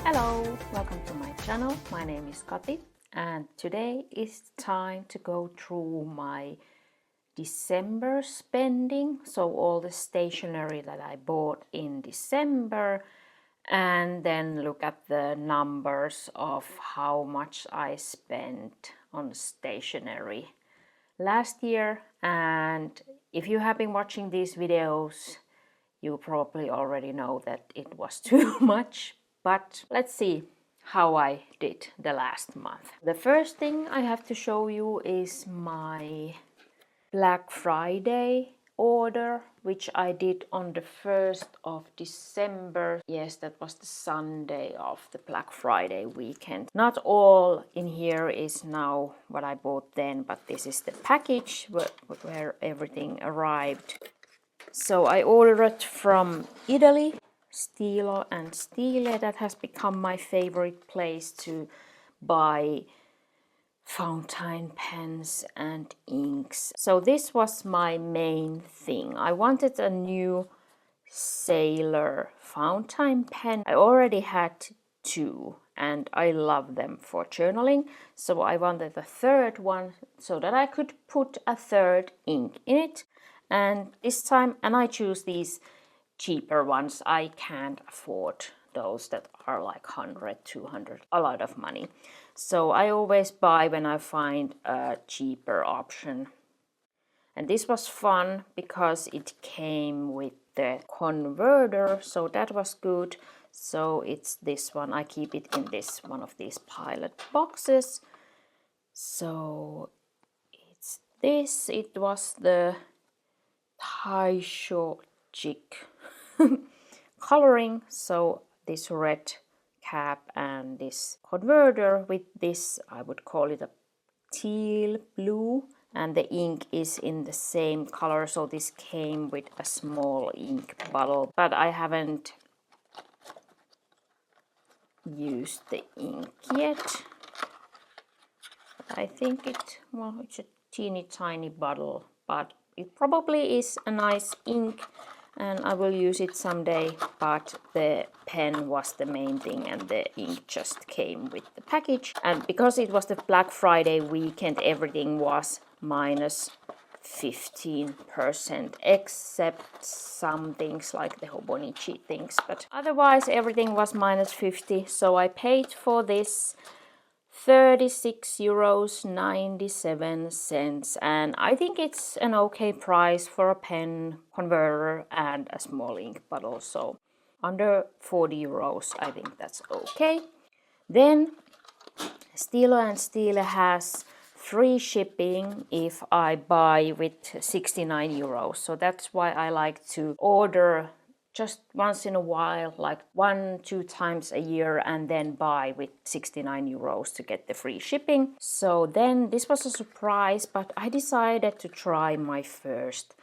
Hello, welcome to my channel. My name is Kati and today is time to go through my December spending. So all the stationery that I bought in December and then look at the numbers of how much I spent on stationery last year. And if you have been watching these videos, you probably already know that it was too much. But let's see how I did the last month. The first thing I have to show you is my Black Friday order, which I did on the 1st of December. Yes, that was the Sunday of the Black Friday weekend. Not all in here is now what I bought then, but this is the package where everything arrived. So I ordered from Italy, Stilo and Stile. That has become my favorite place to buy fountain pens and inks. So this was my main thing. I wanted a new Sailor fountain pen. I already had two and I love them for journaling. So I wanted a third one so that I could put a third ink in it. And this time, I choose these cheaper ones. I can't afford those that are like 100, 200, a lot of money. So I always buy when I find a cheaper option. And this was fun because it came with the converter, so that was good. So it's this one. I keep it in this one of these pilot boxes. So it's this. It was the Taisho Chick coloring, so this red cap and this converter with this, I would call it a teal blue, and the ink is in the same color. So this came with a small ink bottle, but I haven't used the ink yet. I think it's a teeny tiny bottle, but it probably is a nice ink and I will use it someday, but the pen was the main thing and the ink just came with the package. And because it was the Black Friday weekend, everything was minus 15%, except some things like the Hobonichi things, but otherwise everything was minus 50. So I paid for this 36.97 euros, and I think it's an okay price for a pen, converter and a small ink bottle. So under 40 euros, I think that's okay. Then Stilo and Stile has free shipping if I buy with 69 euros. So that's why I like to order just once in a while, like 1-2 times a year, and then buy with 69 euros to get the free shipping. So then this was a surprise, but I decided to try my first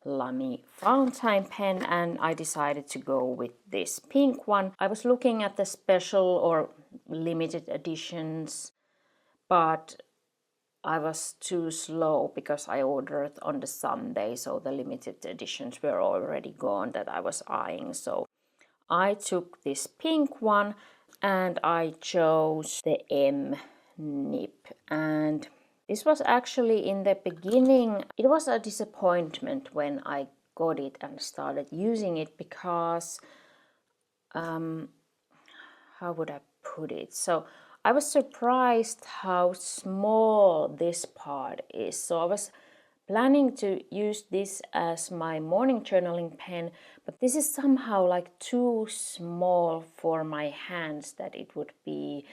Lamy fountain pen and I decided to go with this pink one. I was looking at the special or limited editions, but I was too slow because I ordered on the Sunday, so the limited editions were already gone that I was eyeing. So I took this pink one and I chose the M nib. And this was actually in the beginning, it was a disappointment when I got it and started using it because, how would I put it? So I was surprised how small this part is. So I was planning to use this as my morning journaling pen, but this is somehow like too small for my hands that it would be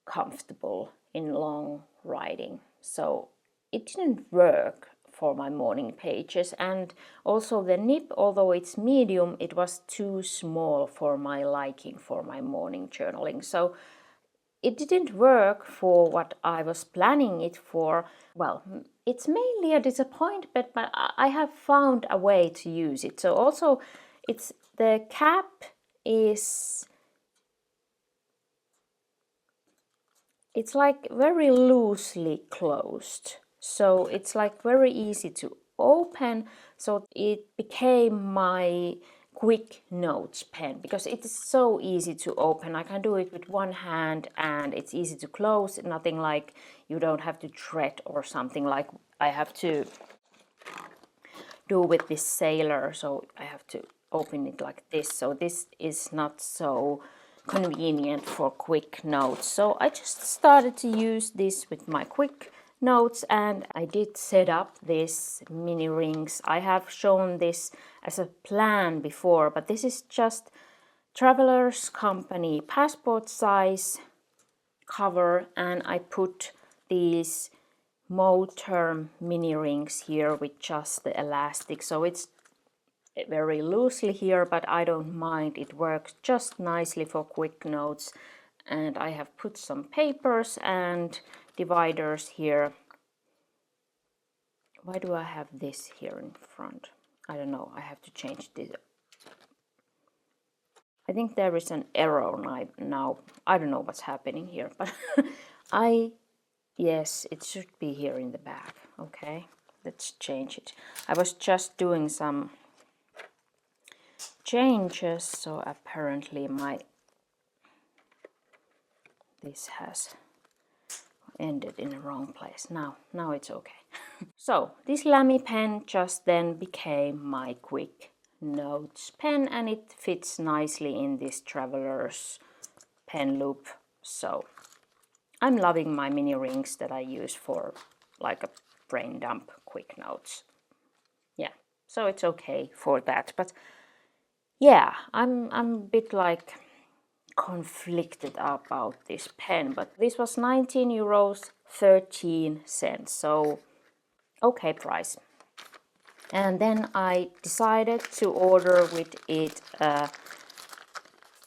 comfortable in long writing. So it didn't work for my morning pages, and also the nib, although it's medium, it was too small for my liking for my morning journaling. So it didn't work for what I was planning it for. Well, it's mainly a disappointment, but I have found a way to use it. So also it's the cap is, it's like very loosely closed. So it's like very easy to open. So it became my quick notes pen because it is so easy to open. I can do it with one hand and it's easy to close. Nothing like you don't have to thread or something like I have to do with this sailor. So I have to open it like this. So this is not so convenient for quick notes. So I just started to use this with my quick notes, and I did set up these mini rings. I have shown this as a plan before, but this is just Travelers Company passport size cover, and I put these motor mini rings here with just the elastic, so it's very loosely here, but I don't mind. It works just nicely for quick notes. And I have put some papers and dividers here. Why do I have this here in front? I don't know. I have to change this. I think there is an error now. I don't know what's happening here, but yes, it should be here in the back. Okay, let's change it. I was just doing some changes, so apparently this has ended in the wrong place. Now it's okay. So this Lamy pen just then became my quick notes pen, and it fits nicely in this Traveler's pen loop. So I'm loving my mini rings that I use for like a brain dump quick notes. Yeah, so it's okay for that. But yeah, I'm a bit like conflicted about this pen, but this was 19 euros 13 cents, so okay price. And then I decided to order with it a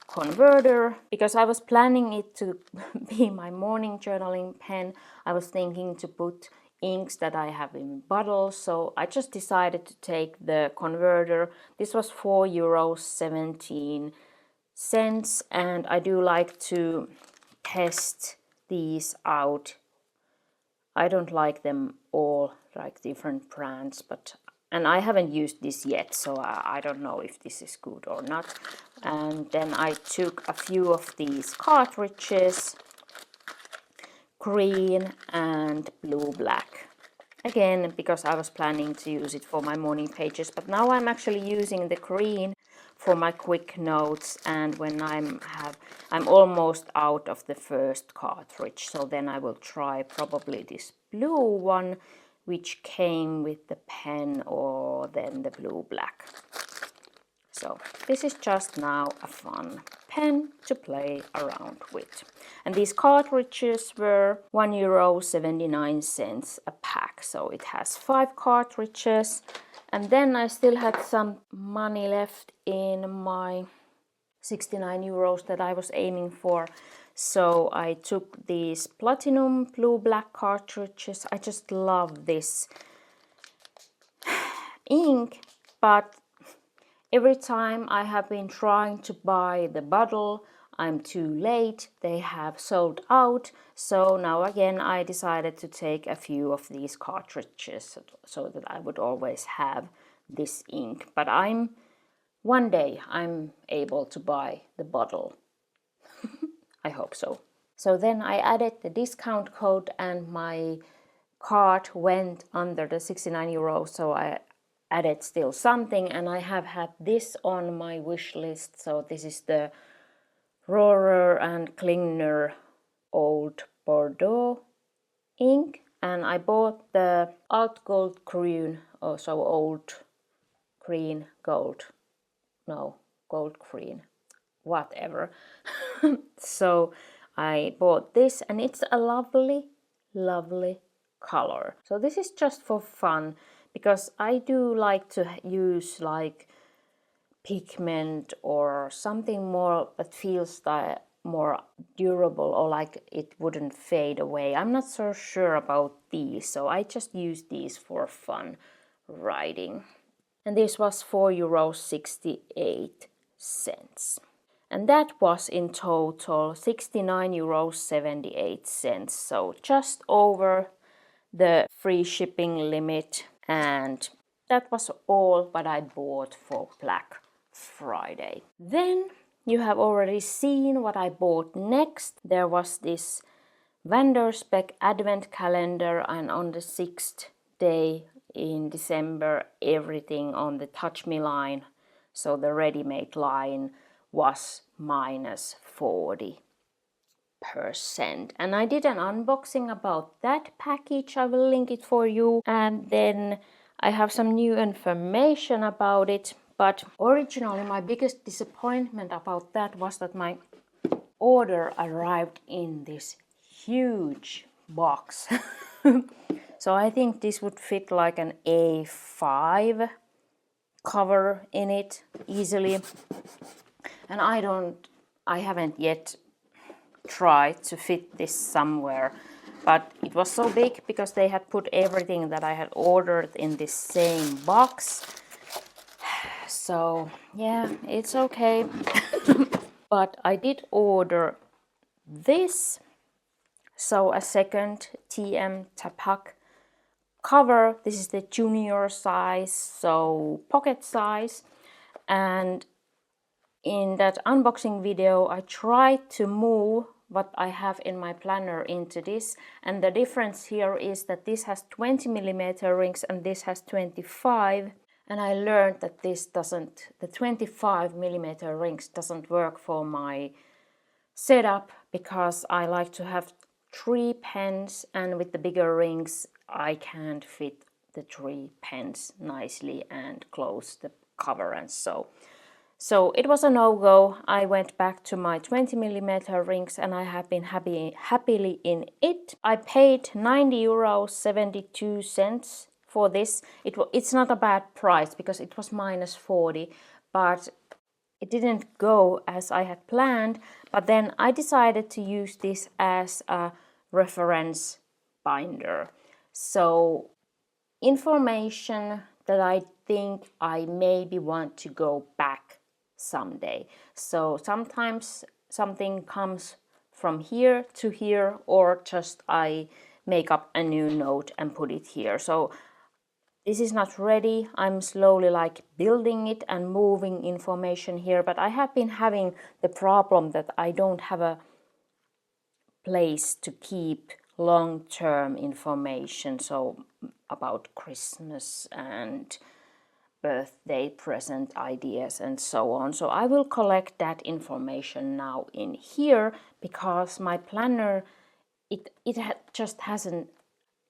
converter because I was planning it to be my morning journaling pen. I was thinking to put inks that I have in bottles, so I just decided to take the converter. This was 4 euros 17 cents, and I do like to test these out. I don't like them all, like different brands, and I haven't used this yet, so I don't know if this is good or not. And then I took a few of these cartridges, green and blue black. Again, because I was planning to use it for my morning pages, but now I'm actually using the green for my quick notes, and when I'm almost out of the first cartridge, so then I will try probably this blue one, which came with the pen, or then the blue black. So this is just now a fun pen to play around with. And these cartridges were 1 euro a pack. So it has 5 cartridges. And then I still had some money left in my 69 euros that I was aiming for. So I took these platinum blue black cartridges. I just love this ink, but every time I have been trying to buy the bottle, I'm too late. They have sold out. So now again I decided to take a few of these cartridges so that I would always have this ink. But one day I'm able to buy the bottle. I hope so. So then I added the discount code and my cart went under the 69 euros. So I added still something, and I have had this on my wish list. So this is the Rohrer and Klingner Old Bordeaux ink, and I bought the Alt Gold Green, also Old Green Gold, no, Gold Green, whatever. So I bought this, and it's a lovely color. So this is just for fun, because I do like to use like pigment or something more that feels like more durable, or like it wouldn't fade away. I'm not so sure about these, so I just use these for fun writing. And this was 4 euros 68. And that was in total 69 euros 78. So just over the free shipping limit. And that was all what I bought for Black Friday. Then you have already seen what I bought next. There was this Vanderspec advent calendar, and on the 6th day in December everything on the Touch Me line, so the ready-made line, was minus 40%. And I did an unboxing about that package. I will link it for you, and then I have some new information about it. But originally my biggest disappointment about that was that my order arrived in this huge box. So I think this would fit like an A5 cover in it easily. And I haven't yet tried to fit this somewhere, but it was so big because they had put everything that I had ordered in this same box. So yeah, it's okay. But I did order this. So a second TM Tapak cover. This is the junior size, so pocket size. And in that unboxing video I tried to move what I have in my planner into this, and the difference here is that this has 20mm rings and this has 25, and I learned that the 25mm rings doesn't work for my setup because I like to have 3 pens, and with the bigger rings I can't fit the 3 pens nicely and close the cover, and so it was a no-go. I went back to my 20mm rings and I have been happily in it. I paid €90.72 for this. It's not a bad price because it was minus 40, but it didn't go as I had planned. But then I decided to use this as a reference binder. So information that I think I maybe want to go back someday. So sometimes something comes from here to here, or just I make up a new note and put it here. So this is not ready. I'm slowly like building it and moving information here, but I have been having the problem that I don't have a place to keep long-term information, so about Christmas and birthday present ideas and so on. So I will collect that information now in here because my planner, it just hasn't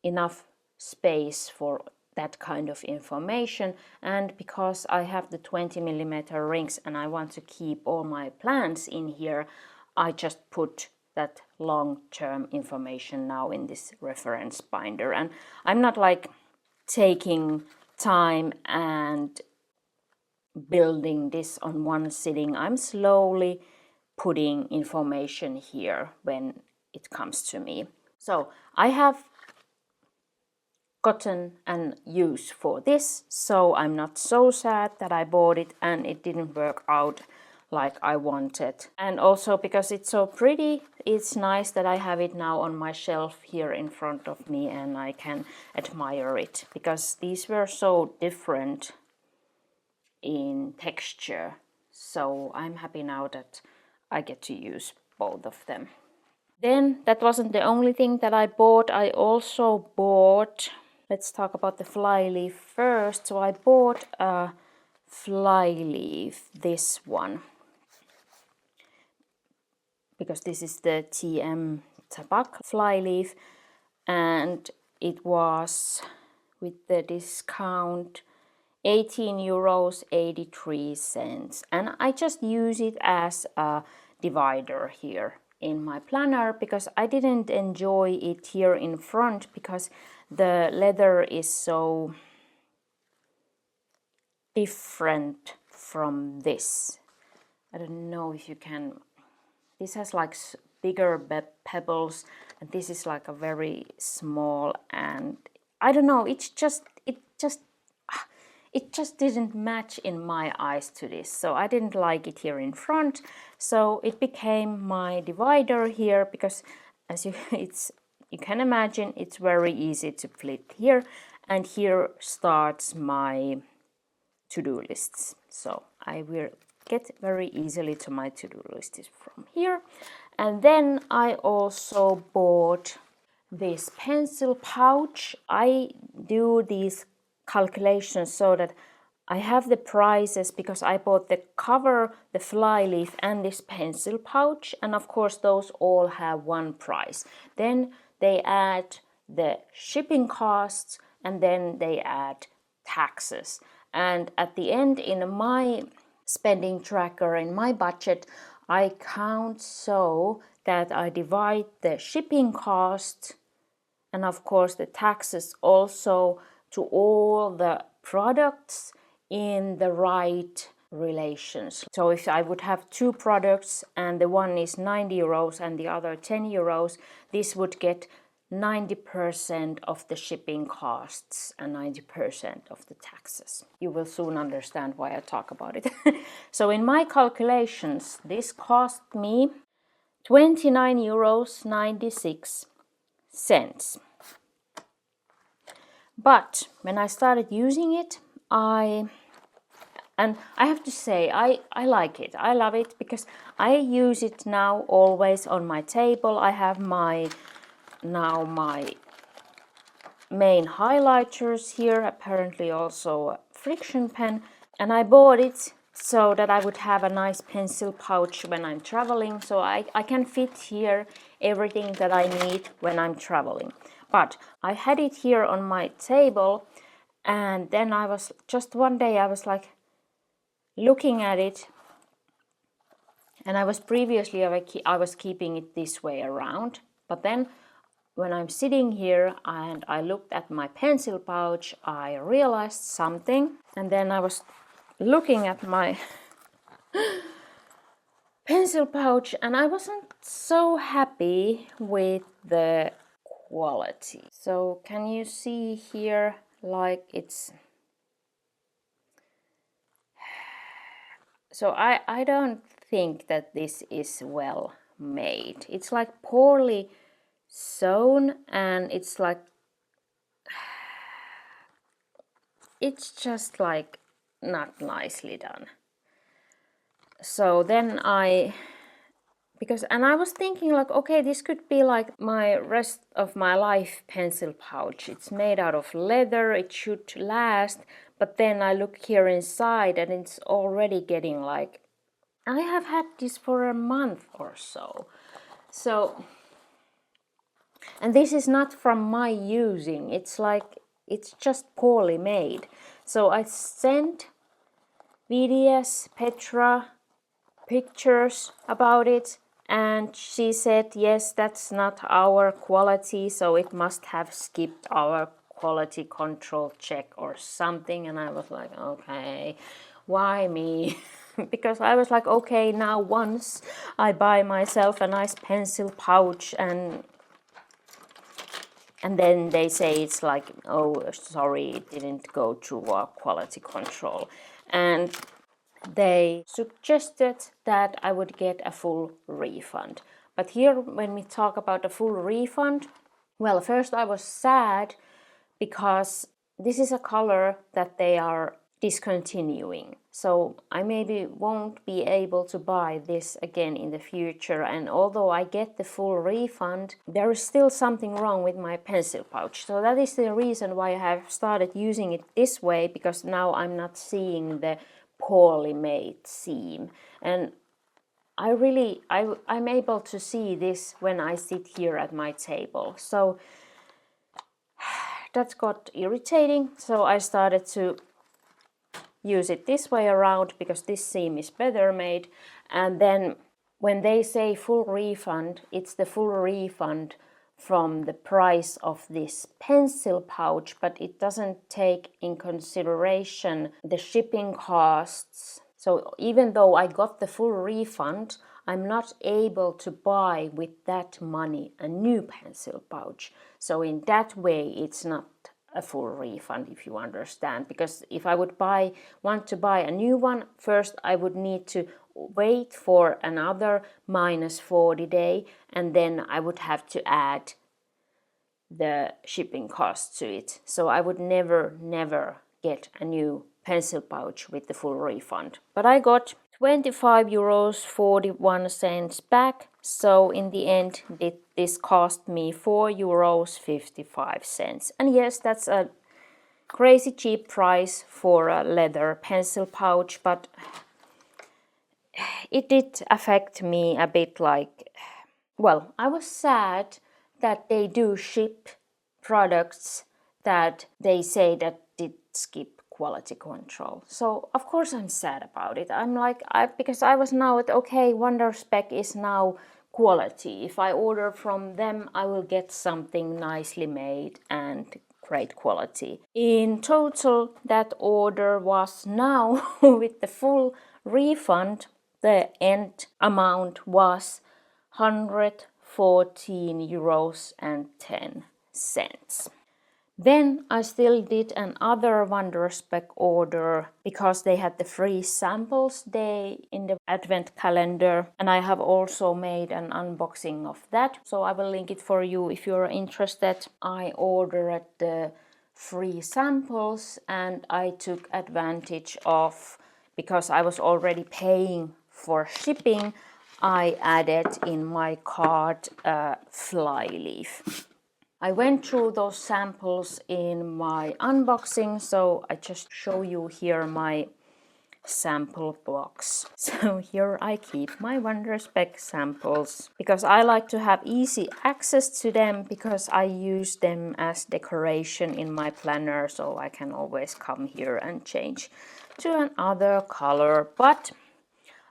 enough space for that kind of information, and because I have the 20mm rings and I want to keep all my plans in here, I just put that long-term information now in this reference binder. And I'm not like taking time and building this on one sitting. I'm slowly putting information here when it comes to me. So I have gotten an use for this, so I'm not so sad that I bought it and it didn't work out like I wanted. And also because it's so pretty, it's nice that I have it now on my shelf here in front of me and I can admire it, because these were so different in texture. So I'm happy now that I get to use both of them. Then that wasn't the only thing that I bought. I also bought, let's talk about the flyleaf first. So I bought a flyleaf, this one, because this is the TM Tapak flyleaf, and it was with the discount €18.83, and I just use it as a divider here in my planner because I didn't enjoy it here in front because the leather is so different from this. I don't know if you can, this has like bigger pebbles and this is like a very small, and I don't know, it just didn't match in my eyes to this, so I didn't like it here in front. So it became my divider here because, as you can imagine, it's very easy to flip here, and here starts my to-do lists. So I will get very easily to my to-do list is from here. And then I also bought this pencil pouch. I do these calculations so that I have the prices because I bought the cover, the fly leaf and this pencil pouch, and of course those all have one price. Then they add the shipping costs and then they add taxes. And at the end, in my spending tracker, in my budget, I count so that I divide the shipping costs and of course the taxes also to all the products in the right relations. So if I would have two products and the one is 90 euros and the other 10 euros, this would get 90% of the shipping costs and 90% of the taxes. You will soon understand why I talk about it. So in my calculations, this cost me 29.96 euros. But when I started using it, I have to say, I like it. I love it because I use it now always on my table. I have my main highlighters here, apparently also a friction pen. And I bought it so that I would have a nice pencil pouch when I'm traveling. So I can fit here everything that I need when I'm traveling. But I had it here on my table, and then I was just one day I was like looking at it, and I was keeping it this way around. But then when I'm sitting here and I looked at my pencil pouch, I realized something, and then I was looking at my pencil pouch and I wasn't so happy with the quality. So can you see here, like it's... So I don't think that this is well made. It's like poorly sewn and it's like... It's just like not nicely done. So then I was thinking like, okay, this could be like my rest of my life pencil pouch. It's made out of leather, it should last. But then I look here inside and it's already getting like... I have had this for a month or so. So... And this is not from my using. It's like, it's just poorly made. So I sent VDS Petra pictures about it, and she said, yes, that's not our quality, so it must have skipped our quality control check or something. And I was like, okay, why me? Because I was like, okay, now once I buy myself a nice pencil pouch and then they say it's like, oh, sorry, it didn't go through our quality control. And they suggested that I would get a full refund. But here, when we talk about a full refund, well, first I was sad because this is a color that they are discontinuing. So I maybe won't be able to buy this again in the future. And although I get the full refund, there is still something wrong with my pencil pouch. So that is the reason why I have started using it this way, because now I'm not seeing the poorly made seam. And I'm able to see this when I sit here at my table. So that got irritating. So I started to use it this way around because this seam is better made. And then when they say full refund, it's the full refund from the price of this pencil pouch, but it doesn't take in consideration the shipping costs. So even though I got the full refund, I'm not able to buy with that money a new pencil pouch. So in that way, it's not a full refund, if you understand. Because if I would want to buy a new one, first I would need to wait for another -40 day, and then I would have to add the shipping cost to it. So I would never get a new pencil pouch with the full refund. But I got 25 euros 41 cents back, so in the end this cost me 4 euros 55 cents. And yes, that's a crazy cheap price for a leather pencil pouch, but it did affect me a bit. Like, well, I was sad that they do ship products that they say that did skip quality control. So of course I'm sad about it. I'm like, because I was now at, okay, Wonderspec is now quality. If I order from them, I will get something nicely made and great quality. In total, that order was now with the full refund, the end amount was 114 euros and 10 cents. Then I still did another Wonderspec order because they had the free samples day in the advent calendar, and I have also made an unboxing of that, so I will link it for you if you're interested. I ordered the free samples and I took advantage of, because I was already paying for shipping, I added in my cart a fly leaf. I went through those samples in my unboxing, so I just show you here my sample box. So here I keep my Wonderspec samples because I like to have easy access to them, because I use them as decoration in my planner, so I can always come here and change to another color. But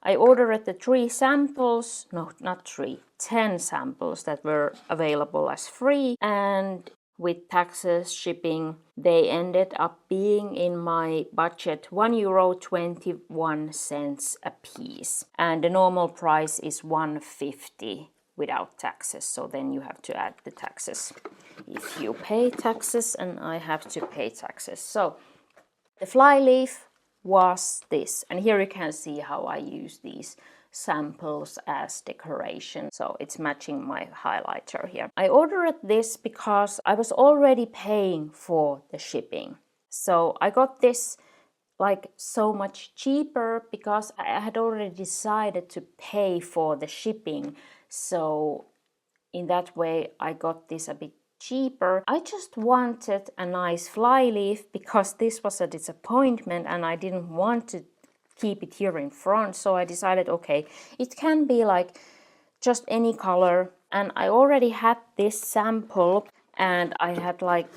I ordered the 3 samples, no, not 3, 10 samples that were available as free, and with taxes, shipping, they ended up being in my budget €1.21 a piece. And the normal price is $1.50 without taxes, so then you have to add the taxes if you pay taxes, and I have to pay taxes. So the fly leaf was this, and here you can see how I use these samples as decoration, so it's matching my highlighter here. I ordered this because I was already paying for the shipping, so I got this like so much cheaper because I had already decided to pay for the shipping, so in that way I got this a bit cheaper. I just wanted a nice fly leaf because this was a disappointment and I didn't want to keep it here in front, so I decided, okay, it can be like just any color. And I already had this sample, and I had like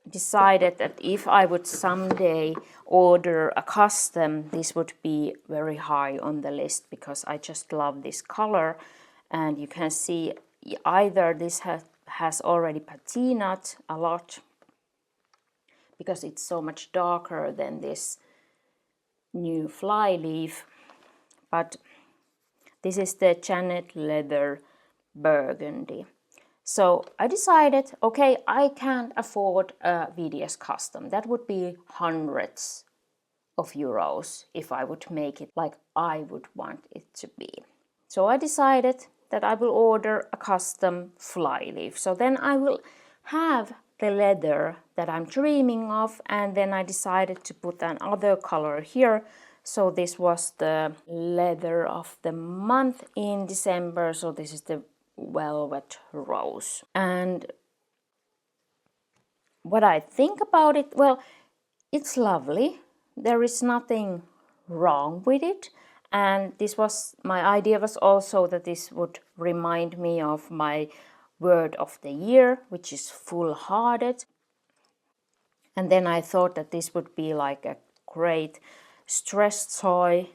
decided that if I would someday order a custom, this would be very high on the list because I just love this color. And you can see either this has already patinaed a lot because it's so much darker than this new fly leaf, but this is the Janet Leather Burgundy. So I decided, okay, I can't afford a VDS custom. That would be hundreds of euros if I would make it like I would want it to be. So I decided that I will order a custom fly leaf. So then I will have the leather that I'm dreaming of, and then I decided to put another color here. So this was the leather of the month in December, so this is the velvet rose. And what I think about it, well, it's lovely. There is nothing wrong with it. And this was, my idea was also that this would remind me of my word of the year, which is full-hearted. And then I thought that this would be like a great stress toy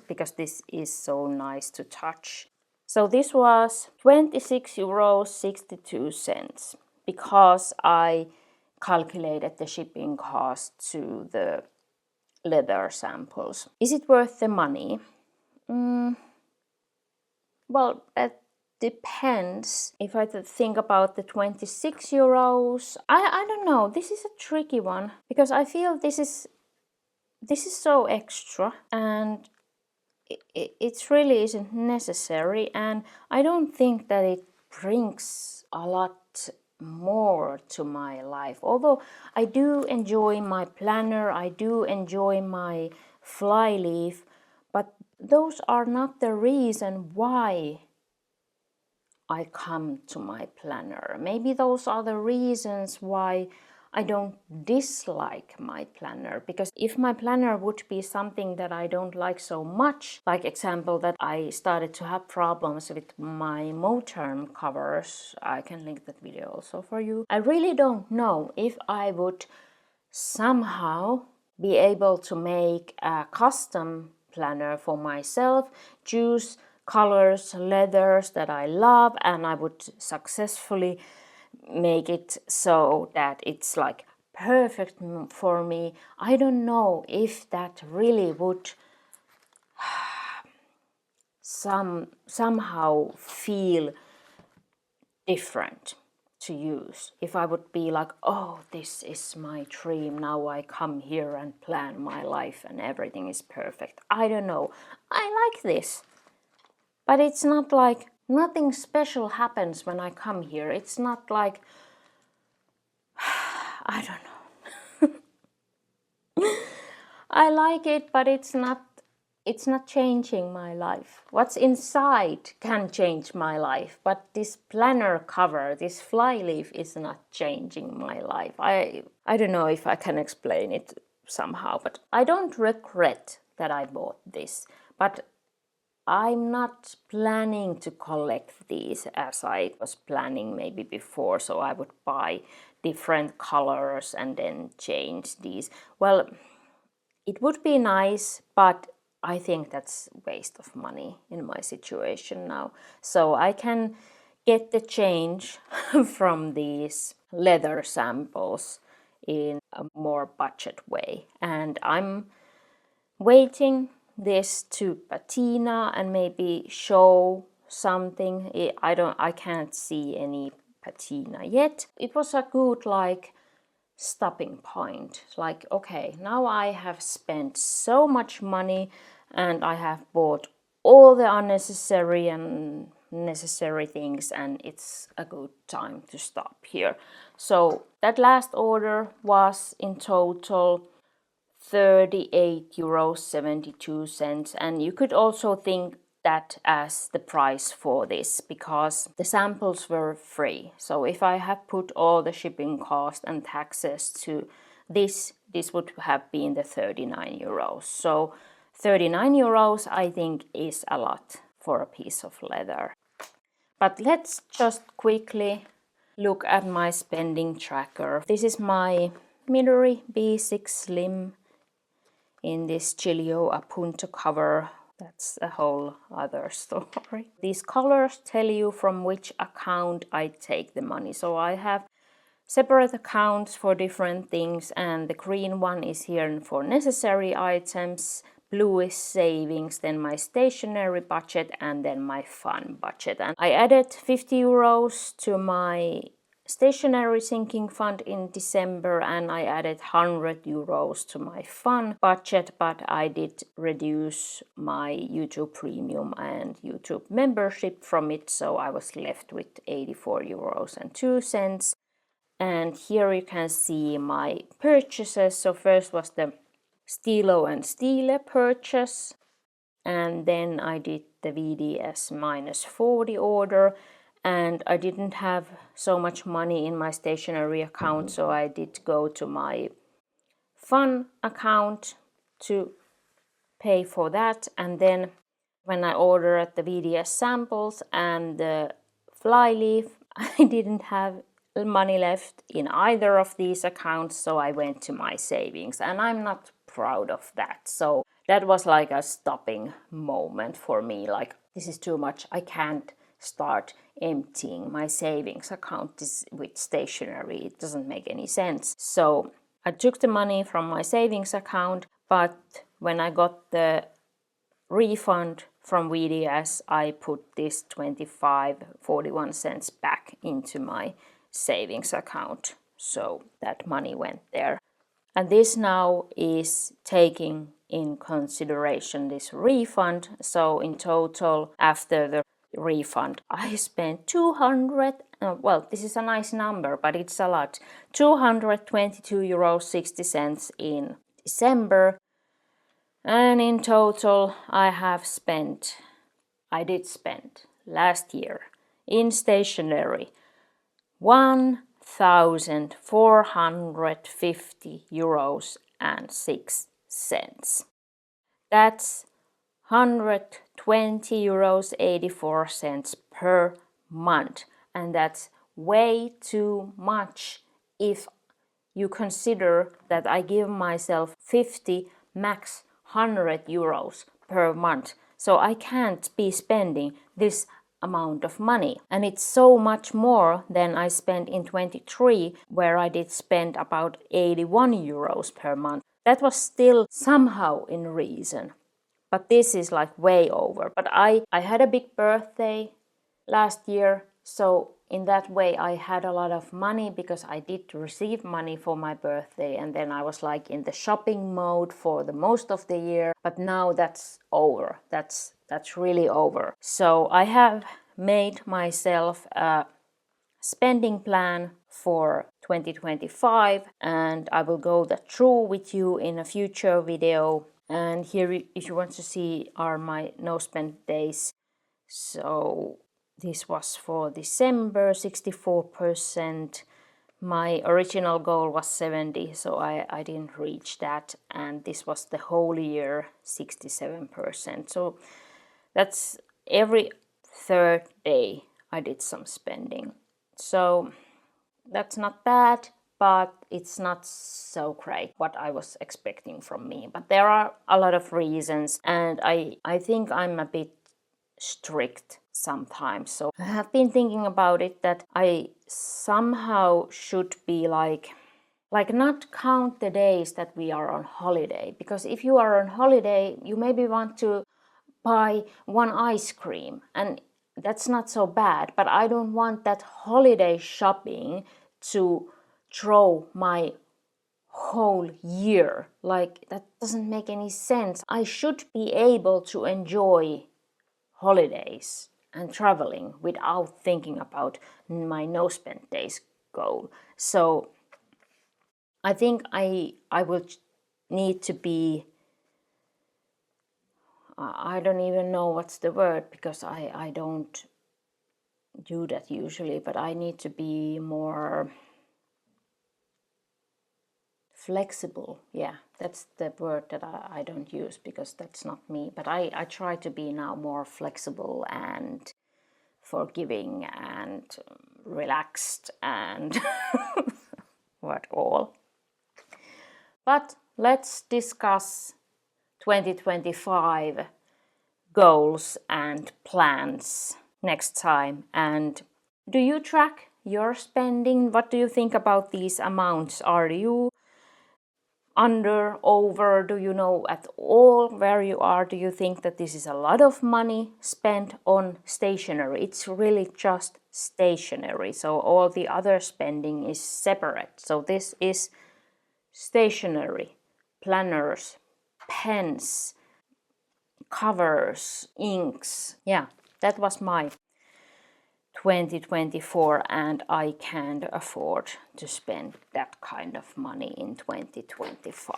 because this is so nice to touch. So this was €26.62 because I calculated the shipping cost to the leather samples. Is it worth the money? Well, that depends. If I think about the €26, I don't know. This is a tricky one because I feel this is so extra, and it really isn't necessary, and I don't think that it brings a lot more to my life. Although I do enjoy my planner, I do enjoy my flyleaf, but those are not the reason why I come to my planner. Maybe those are the reasons why I don't dislike my planner. Because if my planner would be something that I don't like so much, like example that I started to have problems with my Moterm covers, I can link that video also for you. I really don't know if I would somehow be able to make a custom planner for myself, choose colors, leathers that I love, and I would successfully make it so that it's like perfect for me. I don't know if that really would somehow feel different to use. If I would be like, oh, this is my dream, now I come here and plan my life and everything is perfect. I don't know. I like this. But it's not like nothing special happens when I come here. It's not like, I don't know. I like it, but it's not changing my life. What's inside can change my life, but this planner cover, this flyleaf is not changing my life. I don't know if I can explain it somehow, but I don't regret that I bought this. But I'm not planning to collect these as I was planning maybe before, so I would buy different colors and then change these. Well, it would be nice, but I think that's a waste of money in my situation now. So I can get the change from these leather samples in a more budget way. And I'm waiting this to patina and maybe show something. I can't see any patina yet. It was a good stopping point. Like, okay, now I have spent so much money and I have bought all the unnecessary and necessary things, and it's a good time to stop here. So that last order was in total 38 euros 72 cents, and you could also think that as the price for this because the samples were free. So if I had put all the shipping cost and taxes to this would have been the 39 euros. So 39 euros I think is a lot for a piece of leather. But let's just quickly look at my spending tracker. This is my Midori B6 Slim in this Giglio Appunto cover. That's a whole other story. These colors tell you from which account I take the money. So I have separate accounts for different things, and the green one is here for necessary items, blue is savings, then my stationery budget, and then my fun budget. And I added 50 euros to my stationery sinking fund in December, and I added 100 euros to my fun budget, but I did reduce my YouTube Premium and YouTube membership from it, so I was left with 84 euros and 2 cents. And here you can see my purchases. So first was the Stilo and Stile purchase, and then I did the VDS minus 40 order, and I didn't have so much money in my stationery account, so I did go to my fun account to pay for that. And then when I ordered the VDS samples and the flyleaf, I didn't have money left in either of these accounts, so I went to my savings, and I'm not proud of that. So that was like a stopping moment for me, like this is too much, I can't start emptying my savings account with stationery, it doesn't make any sense. So I took the money from my savings account, but when I got the refund from VDS, I put this 25.41 cents back into my savings account, so that money went there. And this now is taking in consideration this refund. So in total, after the refund. I spent 200, well, this is a nice number, but it's a lot. 222.60 € in December. And in total, I did spend last year in stationery 1,450.06 €. That's 120.84 € per month, and that's way too much if you consider that I give myself 50, max 100 euros per month. So I can't be spending this amount of money. And it's so much more than I spent in 23, where I did spend about 81 euros per month. That was still somehow in reason. But this is like way over. But I had a big birthday last year, so in that way I had a lot of money because I did receive money for my birthday, and then I was like in the shopping mode for the most of the year. But now that's over. That's really over. So I have made myself a spending plan for 2025, and I will go that through with you in a future video. And here, if you want to see, are my no spend days. So this was for December, 64%. My original goal was 70, so I didn't reach that. And this was the whole year, 67%. So that's every third day I did some spending. So that's not bad, but it's not so great what I was expecting from me. But there are a lot of reasons, and I think I'm a bit strict sometimes. So I have been thinking about it, that I somehow should be like not count the days that we are on holiday. Because if you are on holiday, you maybe want to buy one ice cream, and that's not so bad. But I don't want that holiday shopping to throw my whole year. Like, that doesn't make any sense. I should be able to enjoy holidays and traveling without thinking about my no spend days goal. So I think I will need to be, I don't even know what's the word, because I don't do that usually, but I need to be more flexible. Yeah, that's the word that I don't use, because that's not me. But I try to be now more flexible and forgiving and relaxed and what all. But let's discuss 2025 goals and plans next time. And do you track your spending? What do you think about these amounts? Are you under, over? Do you know at all where you are? Do you think that this is a lot of money spent on stationery? It's really just stationery. So all the other spending is separate. So this is stationery, planners, pens, covers, inks. Yeah, that was my 2024, and I can't afford to spend that kind of money in 2025.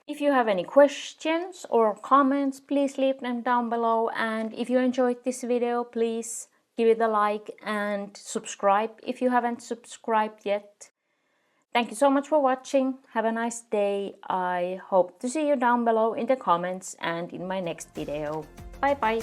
If you have any questions or comments, please leave them down below. And if you enjoyed this video, please give it a like and subscribe if you haven't subscribed yet. Thank you so much for watching. Have a nice day. I hope to see you down below in the comments and in my next video. Bye bye.